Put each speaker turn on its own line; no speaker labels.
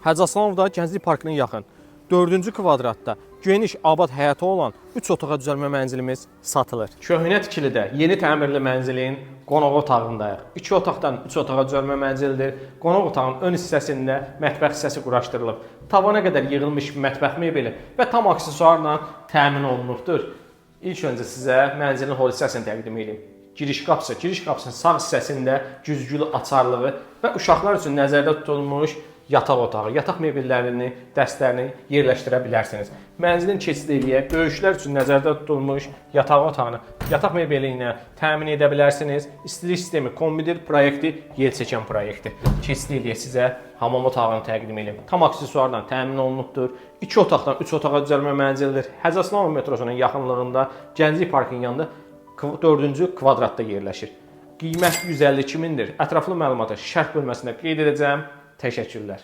Hacı Aslanovda Gənclik Parkına yaxın 4-cü kvadratda geniş abad həyəti olan 3 otağa düzəlmə mənzilimiz satılır. Köhnə tikilidə yeni təmirli mənzilin qonaq otağındayıq. 2 otaqdan 3 otağa düzəlmə mənzildir. Qonaq otağının ön hissəsində mətbəx hissəsi quraşdırılıb. Tavana qədər yığılmış mətbəx mebeli və tam aksesuarla təmin olunubdur. İlk öncə sizə mənzilin hol hissəsini təqdim edeyim. Giriş qapısının sağ hissəsində güzgülü açarlığı və uşaqlar üçün nəzərdə tutulmuş yataq otağı, yataq mebellərini, dəstlərini yerləşdirə bilərsiniz. Mənzilin keçidliyə böyüklər üçün nəzərdə tutulmuş yataq otağını yataq mebeli ilə təmin edə bilərsiniz. İstilik sistemi kombidir proyekti, yel çəkən proyekti. Keçidliyə sizə hamam otağını təqdim edeyim. Tam aksesuarla təmin olunubdur. 2 otaqdan 3 otağa düzəlmə mənzildir. Hacı Aslanov metrosunun yaxınlığında Gənclik Parkının yanında 4-cü kvadratda yerləşir. Qiymət 152 mindir. Ətraflı məlumatı şərh bölməsində qeyd edəcəm. Təşəkkürlər.